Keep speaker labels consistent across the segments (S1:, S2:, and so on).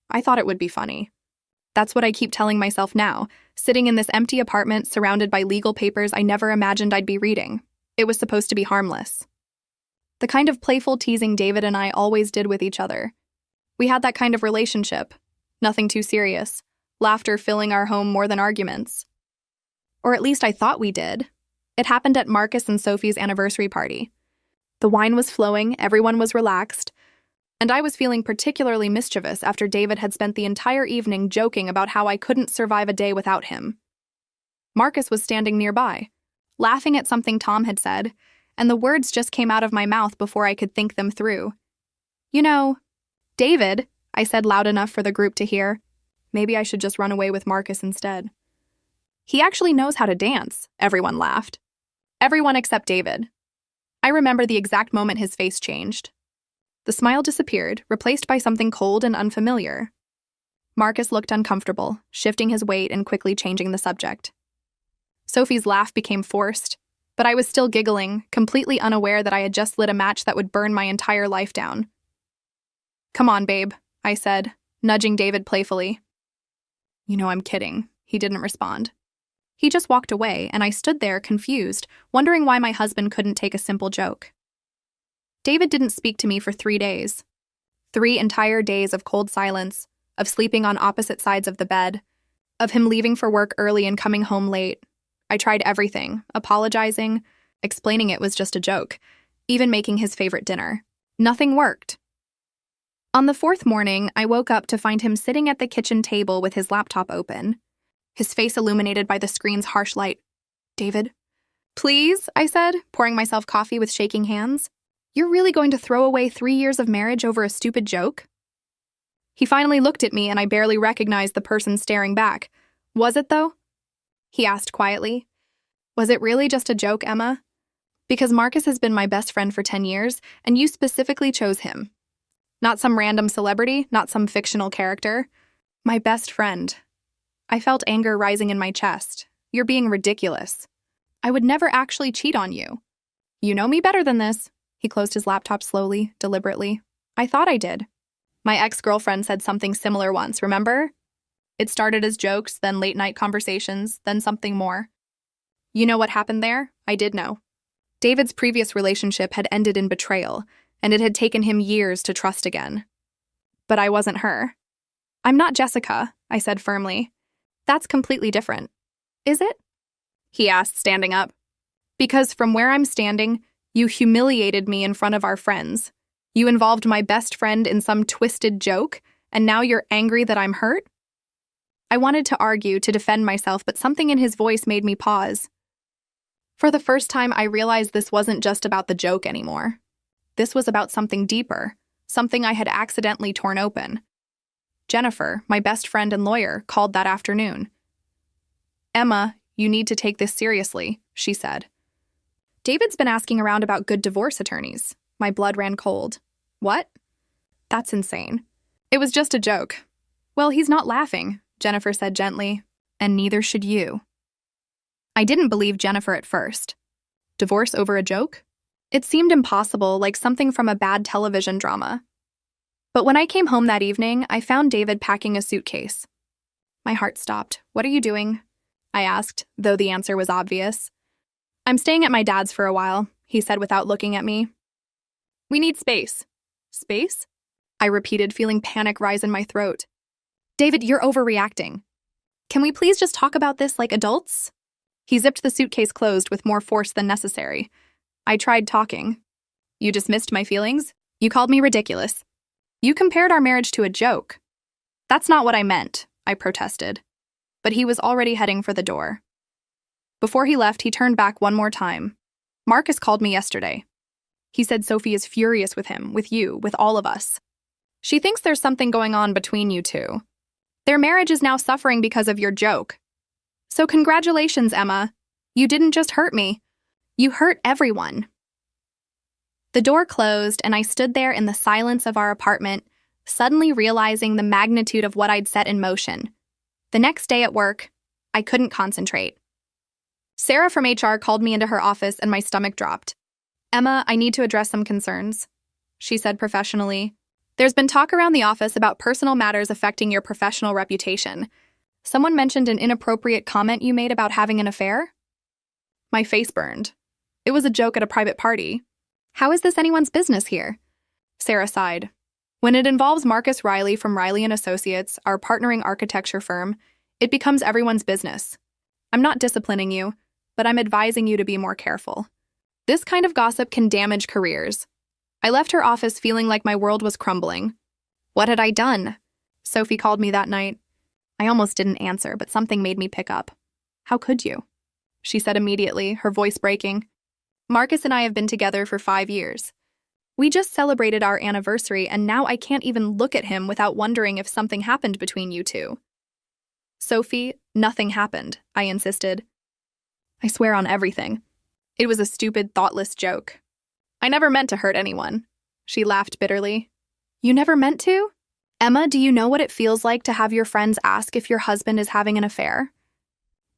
S1: I thought it would be funny. That's what I keep telling myself now, sitting in this empty apartment surrounded by legal papers I never imagined I'd be reading. It was supposed to be harmless. The kind of playful teasing David and I always did with each other. We had that kind of relationship. Nothing too serious. Laughter filling our home more than arguments. Or at least I thought we did. It happened at Marcus and Sophie's anniversary party. The wine was flowing, everyone was relaxed, and I was feeling particularly mischievous after David had spent the entire evening joking about how I couldn't survive a day without him. Marcus was standing nearby, laughing at something Tom had said, and the words just came out of my mouth before I could think them through. "You know, David," I said loud enough for the group to hear. Maybe I should just run away with Marcus instead. "He actually knows how to dance," everyone laughed. Everyone except David. I remember the exact moment his face changed. The smile disappeared, replaced by something cold and unfamiliar. Marcus looked uncomfortable, shifting his weight and quickly changing the subject. Sophie's laugh became forced, but I was still giggling, completely unaware that I had just lit a match that would burn my entire life down. "Come on, babe," I said, nudging David playfully. "You know I'm kidding." He didn't respond. He just walked away, and I stood there, confused, wondering why my husband couldn't take a simple joke. David didn't speak to me for 3 days. 3 entire days of cold silence, of sleeping on opposite sides of the bed, of him leaving for work early and coming home late. I tried everything, apologizing, explaining it was just a joke, even making his favorite dinner. Nothing worked. On the 4th morning, I woke up to find him sitting at the kitchen table with his laptop open, his face illuminated by the screen's harsh light. "David?" "Please," I said, pouring myself coffee with shaking hands. "You're really going to throw away 3 years of marriage over a stupid joke?" He finally looked at me and I barely recognized the person staring back. "Was it, though?" He asked quietly. "Was it really just a joke, Emma? Because Marcus has been my best friend for 10 years, and you specifically chose him. Not some random celebrity, not some fictional character. My best friend." I felt anger rising in my chest. "You're being ridiculous. I would never actually cheat on you. You know me better than this." He closed his laptop slowly, deliberately. "I thought I did. My ex-girlfriend said something similar once, remember? It started as jokes, then late-night conversations, then something more. You know what happened there? I did know. David's previous relationship had ended in betrayal, and it had taken him years to trust again. But I wasn't her. I'm not Jessica," I said firmly. "That's completely different." "Is it?" he asked, standing up. "Because from where I'm standing, you humiliated me in front of our friends. You involved my best friend in some twisted joke, and now you're angry that I'm hurt?" I wanted to argue, to defend myself, but something in his voice made me pause. For the first time, I realized this wasn't just about the joke anymore. This was about something deeper, something I had accidentally torn open. Jennifer, my best friend and lawyer, called that afternoon. "Emma, you need to take this seriously," she said. "David's been asking around about good divorce attorneys." My blood ran cold. "What? That's insane. It was just a joke." "Well, he's not laughing," Jennifer said gently, "and neither should you." I didn't believe Jennifer at first. Divorce over a joke? It seemed impossible, like something from a bad television drama. But when I came home that evening, I found David packing a suitcase. My heart stopped. "What are you doing?" I asked, though the answer was obvious. "I'm staying at my dad's for a while," he said without looking at me. "We need space." "Space?" I repeated, feeling panic rise in my throat. "David, you're overreacting. Can we please just talk about this like adults?" He zipped the suitcase closed with more force than necessary. I tried talking. "You dismissed my feelings? You called me ridiculous. You compared our marriage to a joke." "That's not what I meant," I protested. But he was already heading for the door. Before he left, he turned back one more time. "Marcus called me yesterday. He said Sophie is furious with him, with you, with all of us. She thinks there's something going on between you two. Their marriage is now suffering because of your joke. So congratulations, Emma. You didn't just hurt me. You hurt everyone." The door closed, and I stood there in the silence of our apartment, suddenly realizing the magnitude of what I'd set in motion. The next day at work, I couldn't concentrate. Sarah from HR called me into her office and my stomach dropped. "Emma, I need to address some concerns," she said professionally. There's been talk around the office about personal matters affecting your professional reputation. Someone mentioned an inappropriate comment you made about having an affair? My face burned. It was a joke at a private party. How is this anyone's business here? Sarah sighed. When it involves Marcus Riley from Riley & Associates, our partnering architecture firm, it becomes everyone's business. I'm not disciplining you, but I'm advising you to be more careful. This kind of gossip can damage careers. I left her office feeling like my world was crumbling. What had I done? Sophie called me that night. I almost didn't answer, but something made me pick up. How could you? She said immediately, her voice breaking. Marcus and I have been together for 5 years. We just celebrated our anniversary, and now I can't even look at him without wondering if something happened between you two. Sophie, nothing happened, I insisted. I swear on everything. It was a stupid, thoughtless joke. I never meant to hurt anyone. She laughed bitterly. You never meant to? Emma, do you know what it feels like to have your friends ask if your husband is having an affair?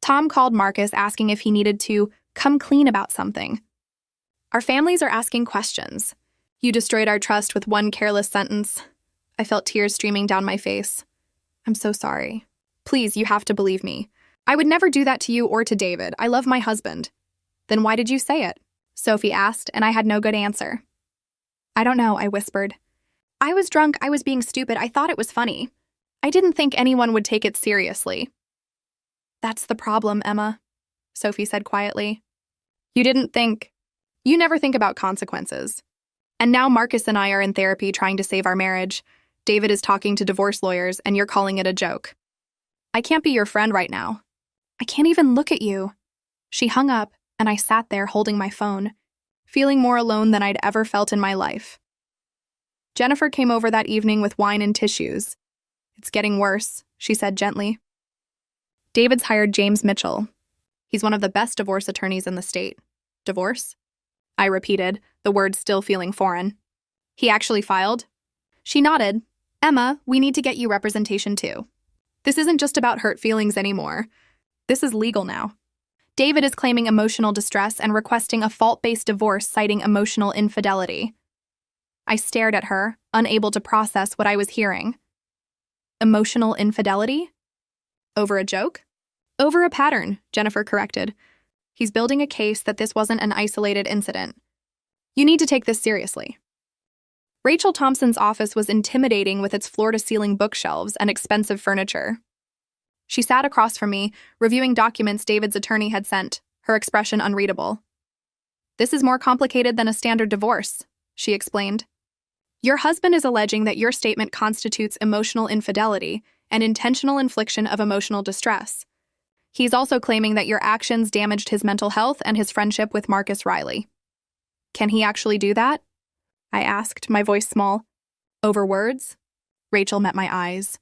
S1: Tom called Marcus asking if he needed to come clean about something. Our families are asking questions. You destroyed our trust with one careless sentence. I felt tears streaming down my face. I'm so sorry. Please, you have to believe me. I would never do that to you or to David. I love my husband. Then why did you say it? Sophie asked, and I had no good answer. I don't know, I whispered. I was drunk, I was being stupid, I thought it was funny. I didn't think anyone would take it seriously. That's the problem, Emma, Sophie said quietly. You never think about consequences. And now Marcus and I are in therapy trying to save our marriage. David is talking to divorce lawyers, and you're calling it a joke. I can't be your friend right now. I can't even look at you. She hung up, and I sat there holding my phone, feeling more alone than I'd ever felt in my life. Jennifer came over that evening with wine and tissues. It's getting worse, she said gently. David's hired James Mitchell. He's one of the best divorce attorneys in the state. Divorce? I repeated, the words still feeling foreign. He actually filed? She nodded. Emma, we need to get you representation too. This isn't just about hurt feelings anymore. This is legal now. David is claiming emotional distress and requesting a fault-based divorce citing emotional infidelity. I stared at her, unable to process what I was hearing. Emotional infidelity? Over a joke? Over a pattern, Jennifer corrected. He's building a case that this wasn't an isolated incident. You need to take this seriously. Rachel Thompson's office was intimidating with its floor-to-ceiling bookshelves and expensive furniture. She sat across from me, reviewing documents David's attorney had sent, her expression unreadable. This is more complicated than a standard divorce, she explained. Your husband is alleging that your statement constitutes emotional infidelity and intentional infliction of emotional distress. He's also claiming that your actions damaged his mental health and his friendship with Marcus Riley. Can he actually do that? I asked, my voice small. Over words? Rachel met my eyes.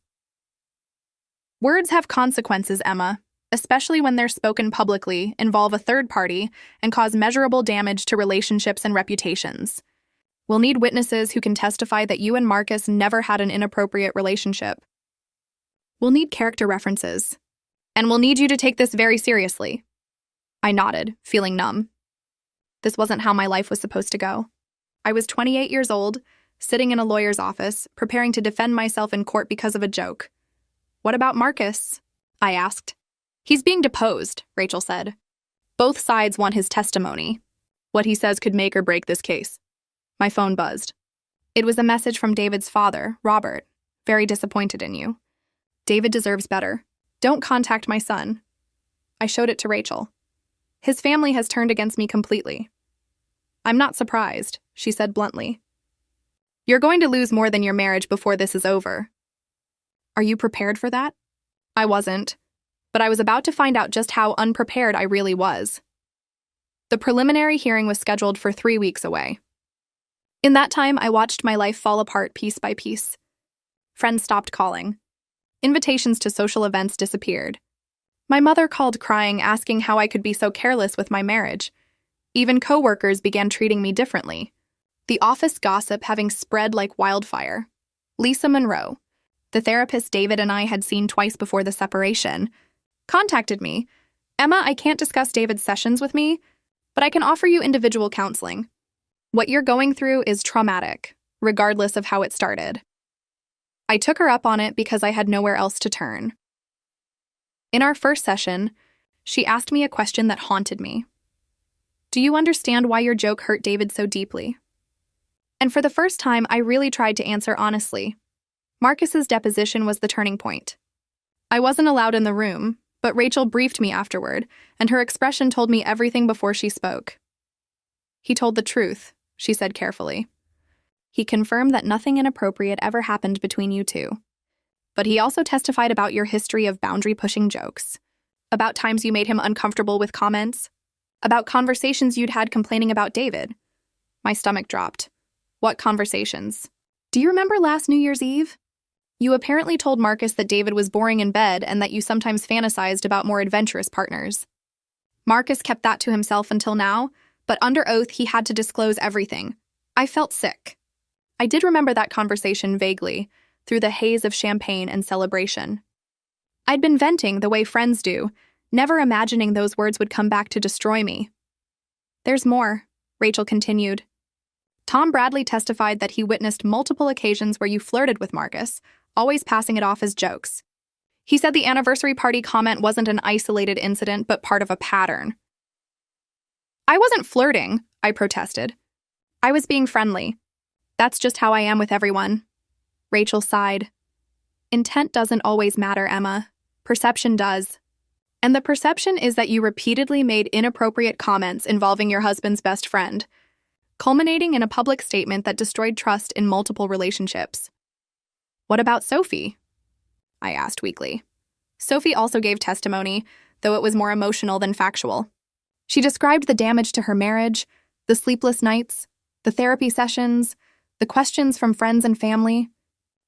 S1: Words have consequences, Emma, especially when they're spoken publicly, involve a third party, and cause measurable damage to relationships and reputations. We'll need witnesses who can testify that you and Marcus never had an inappropriate relationship. We'll need character references. And we'll need you to take this very seriously. I nodded, feeling numb. This wasn't how my life was supposed to go. I was 28 years old, sitting in a lawyer's office, preparing to defend myself in court because of a joke. What about Marcus? I asked. He's being deposed, Rachel said. Both sides want his testimony. What he says could make or break this case. My phone buzzed. It was a message from David's father, Robert. Very disappointed in you. David deserves better. Don't contact my son. I showed it to Rachel. His family has turned against me completely. I'm not surprised, she said bluntly. You're going to lose more than your marriage before this is over. Are you prepared for that? I wasn't, but I was about to find out just how unprepared I really was. The preliminary hearing was scheduled for 3 weeks away. In that time, I watched my life fall apart piece by piece. Friends stopped calling. Invitations to social events disappeared. My mother called crying, asking how I could be so careless with my marriage. Even coworkers began treating me differently. The office gossip having spread like wildfire. Lisa Monroe, the therapist David and I had seen twice before the separation, contacted me. Emma, I can't discuss David's sessions with me, but I can offer you individual counseling. What you're going through is traumatic, regardless of how it started. I took her up on it because I had nowhere else to turn. In our first session, she asked me a question that haunted me. Do you understand why your joke hurt David so deeply? And for the first time, I really tried to answer honestly. Marcus's deposition was the turning point. I wasn't allowed in the room, but Rachel briefed me afterward, and her expression told me everything before she spoke. He told the truth, she said carefully. He confirmed that nothing inappropriate ever happened between you two. But he also testified about your history of boundary-pushing jokes, about times you made him uncomfortable with comments, about conversations you'd had complaining about David. My stomach dropped. What conversations? Do you remember last New Year's Eve? You apparently told Marcus that David was boring in bed and that you sometimes fantasized about more adventurous partners. Marcus kept that to himself until now, but under oath he had to disclose everything. I felt sick. I did remember that conversation vaguely, through the haze of champagne and celebration. I'd been venting the way friends do, never imagining those words would come back to destroy me. There's more, Rachel continued. Tom Bradley testified that he witnessed multiple occasions where you flirted with Marcus, always passing it off as jokes. He said the anniversary party comment wasn't an isolated incident, but part of a pattern. I wasn't flirting, I protested. I was being friendly. That's just how I am with everyone. Rachel sighed. Intent doesn't always matter, Emma. Perception does. And the perception is that you repeatedly made inappropriate comments involving your husband's best friend, culminating in a public statement that destroyed trust in multiple relationships. What about Sophie? I asked weakly. Sophie also gave testimony, though it was more emotional than factual. She described the damage to her marriage, the sleepless nights, the therapy sessions, the questions from friends and family.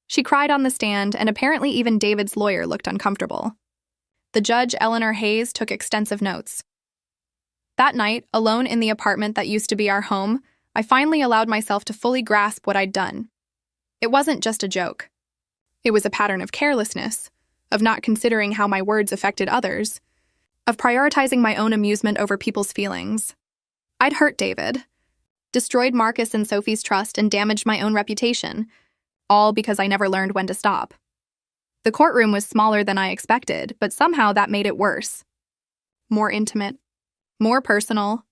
S1: She cried on the stand, and apparently even David's lawyer looked uncomfortable. The judge, Eleanor Hayes, took extensive notes. That night, alone in the apartment that used to be our home, I finally allowed myself to fully grasp what I'd done. It wasn't just a joke. It was a pattern of carelessness, of not considering how my words affected others, of prioritizing my own amusement over people's feelings. I'd hurt David, destroyed Marcus and Sophie's trust, and damaged my own reputation, all because I never learned when to stop. The courtroom was smaller than I expected, but somehow that made it worse. More intimate, more personal.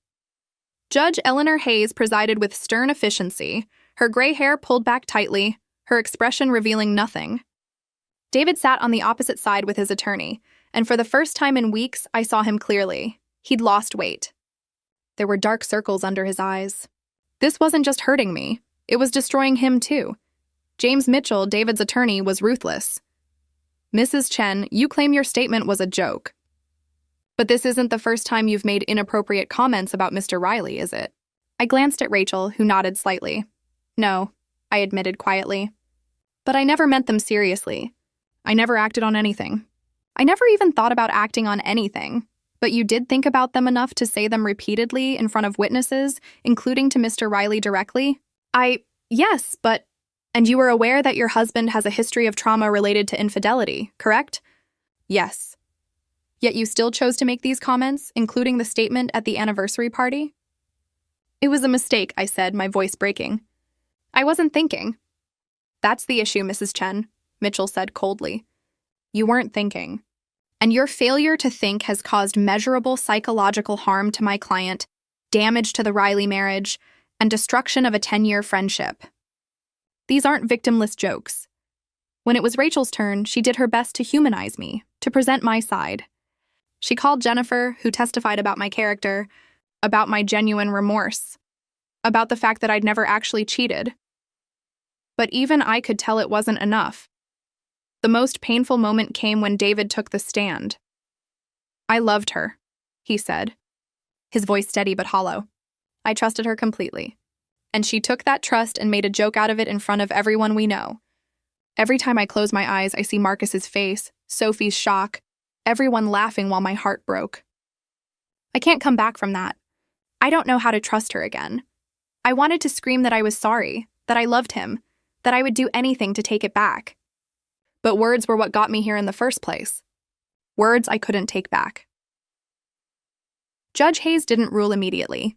S1: Judge Eleanor Hayes presided with stern efficiency, her gray hair pulled back tightly, her expression revealing nothing. David sat on the opposite side with his attorney, and for the first time in weeks, I saw him clearly. He'd lost weight. There were dark circles under his eyes. This wasn't just hurting me, it was destroying him too. James Mitchell, David's attorney, was ruthless. Mrs. Chen, you claim your statement was a joke. But this isn't the first time you've made inappropriate comments about Mr. Riley, is it? I glanced at Rachel, who nodded slightly. No, I admitted quietly. But I never meant them seriously. I never acted on anything. I never even thought about acting on anything. But you did think about them enough to say them repeatedly in front of witnesses, including to Mr. Riley directly? Yes, but... And you were aware that your husband has a history of trauma related to infidelity, correct? Yes. Yet you still chose to make these comments, including the statement at the anniversary party? It was a mistake, I said, my voice breaking. I wasn't thinking. That's the issue, Mrs. Chen, Mitchell said coldly. You weren't thinking. And your failure to think has caused measurable psychological harm to my client, damage to the Riley marriage, and destruction of a 10-year friendship. These aren't victimless jokes. When it was Rachel's turn, she did her best to humanize me, to present my side. She called Jennifer, who testified about my character, about my genuine remorse, about the fact that I'd never actually cheated. But even I could tell it wasn't enough. The most painful moment came when David took the stand. I loved her, he said, his voice steady but hollow. I trusted her completely. And she took that trust and made a joke out of it in front of everyone we know. Every time I close my eyes, I see Marcus's face, Sophie's shock, everyone laughing while my heart broke. I can't come back from that. I don't know how to trust her again. I wanted to scream that I was sorry, that I loved him, that I would do anything to take it back. But words were what got me here in the first place. Words I couldn't take back. Judge Hayes didn't rule immediately.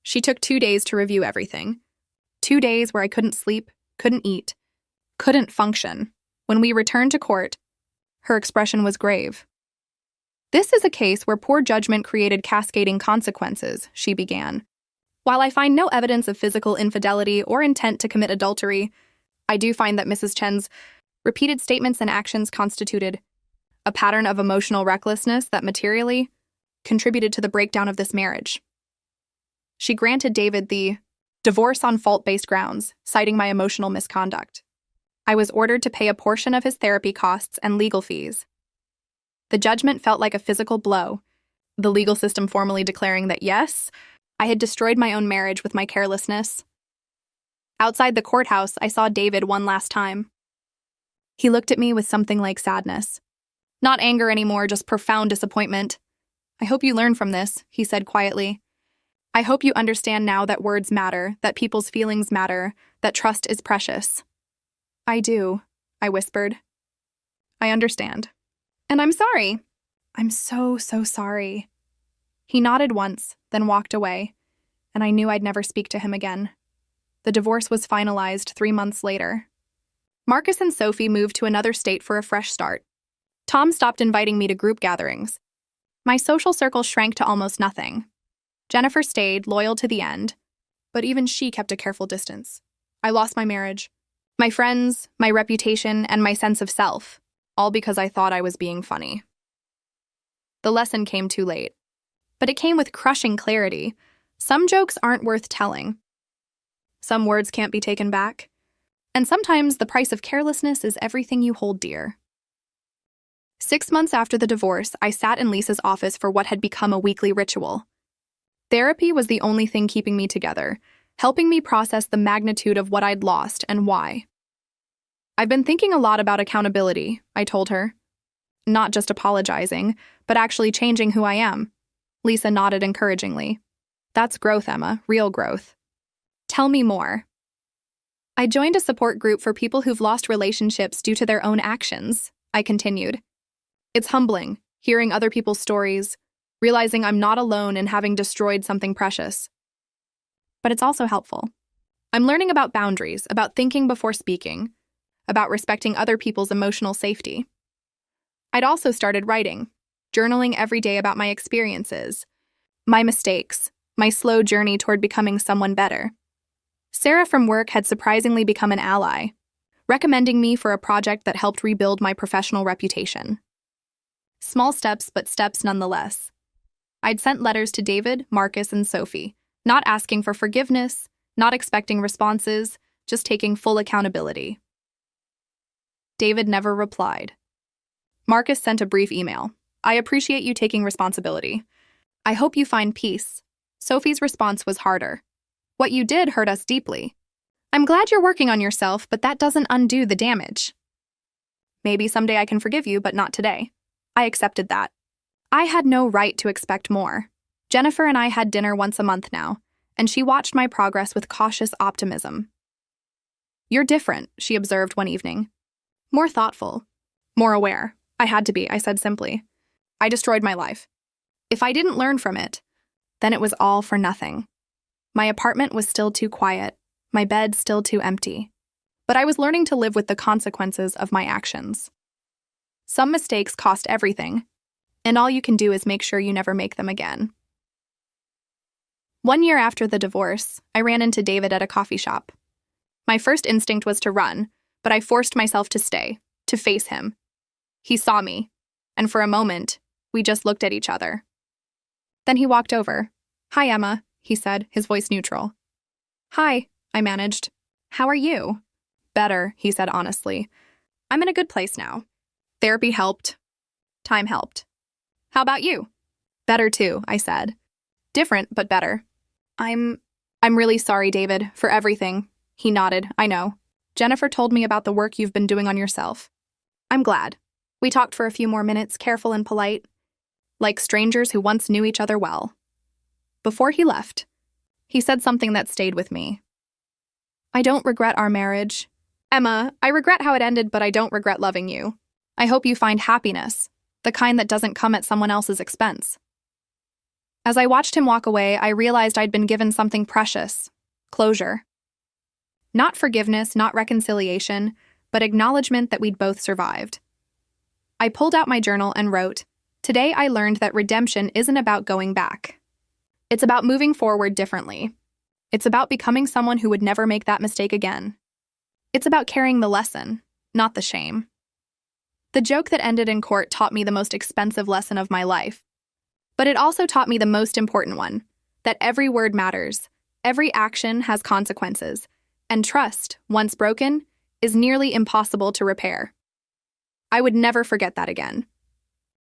S1: She took 2 days to review everything. 2 days where I couldn't sleep, couldn't eat. couldn't function. When we returned to court, her expression was grave. "This is a case where poor judgment created cascading consequences," she began. "While I find no evidence of physical infidelity or intent to commit adultery, I do find that Mrs. Chen's repeated statements and actions constituted a pattern of emotional recklessness that materially contributed to the breakdown of this marriage." She granted David the divorce on fault-based grounds, citing my emotional misconduct. I was ordered to pay a portion of his therapy costs and legal fees. The judgment felt like a physical blow, the legal system formally declaring that yes, I had destroyed my own marriage with my carelessness. Outside the courthouse, I saw David one last time. He looked at me with something like sadness. Not anger anymore, just profound disappointment. "I hope you learn from this," he said quietly. "I hope you understand now that words matter, that people's feelings matter, that trust is precious." "I do," I whispered. "I understand. And I'm sorry." "I'm so sorry." He nodded once, then walked away, and I knew I'd never speak to him again. The divorce was finalized 3 months later. Marcus and Sophie moved to another state for a fresh start. Tom stopped inviting me to group gatherings. My social circle shrank to almost nothing. Jennifer stayed, loyal to the end, but even she kept a careful distance. I lost my marriage, my friends, my reputation, and my sense of self, all because I thought I was being funny. The lesson came too late, but it came with crushing clarity. Some jokes aren't worth telling. Some words can't be taken back. And sometimes the price of carelessness is everything you hold dear. 6 months after the divorce, I sat in Lisa's office for what had become a weekly ritual. Therapy was the only thing keeping me together, helping me process the magnitude of what I'd lost and why. "I've been thinking a lot about accountability," I told her. "Not just apologizing, but actually changing who I am." Lisa nodded encouragingly. "That's growth, Emma, real growth." "Tell me more." "I joined a support group for people who've lost relationships due to their own actions," I continued. "It's humbling, hearing other people's stories, realizing I'm not alone in having destroyed something precious. But it's also helpful. I'm learning about boundaries, about thinking before speaking, about respecting other people's emotional safety. I'd also started writing, journaling every day about my experiences, my mistakes, my slow journey toward becoming someone better. Sarah from work had surprisingly become an ally, recommending me for a project that helped rebuild my professional reputation. Small steps, but steps nonetheless. I'd sent letters to David, Marcus, and Sophie, not asking for forgiveness, not expecting responses, just taking full accountability. David never replied. Marcus sent a brief email. "I appreciate you taking responsibility. I hope you find peace." Sophie's response was harder. "What you did hurt us deeply. I'm glad you're working on yourself, but that doesn't undo the damage. Maybe someday I can forgive you, but not today." I accepted that. I had no right to expect more. Jennifer and I had dinner once a month now, and she watched my progress with cautious optimism. "You're different," she observed one evening. "More thoughtful, more aware." "I had to be," I said simply. "I destroyed my life. If I didn't learn from it, then it was all for nothing." My apartment was still too quiet, my bed still too empty. But I was learning to live with the consequences of my actions. Some mistakes cost everything, and all you can do is make sure you never make them again. 1 year after the divorce, I ran into David at a coffee shop. My first instinct was to run, but I forced myself to stay, to face him. He saw me, and for a moment, we just looked at each other. Then he walked over. "Hi, Emma," he said, his voice neutral. "Hi," I managed. "How are you?" "Better," he said honestly. "I'm in a good place now. Therapy helped. Time helped. How about you?" "Better too," I said. "Different, but better." I'm really sorry, David, for everything." He nodded. "I know. Jennifer told me about the work you've been doing on yourself." "I'm glad." We talked for a few more minutes, careful and polite, like strangers who once knew each other well. Before he left, he said something that stayed with me. "I don't regret our marriage. Emma, I regret how it ended, but I don't regret loving you. I hope you find happiness, the kind that doesn't come at someone else's expense." As I watched him walk away, I realized I'd been given something precious: closure. Not forgiveness, not reconciliation, but acknowledgement that we'd both survived. I pulled out my journal and wrote, "Today I learned that redemption isn't about going back. It's about moving forward differently. It's about becoming someone who would never make that mistake again. It's about carrying the lesson, not the shame." The joke that ended in court taught me the most expensive lesson of my life. But it also taught me the most important one, that every word matters, every action has consequences, and trust, once broken, is nearly impossible to repair. I would never forget that again.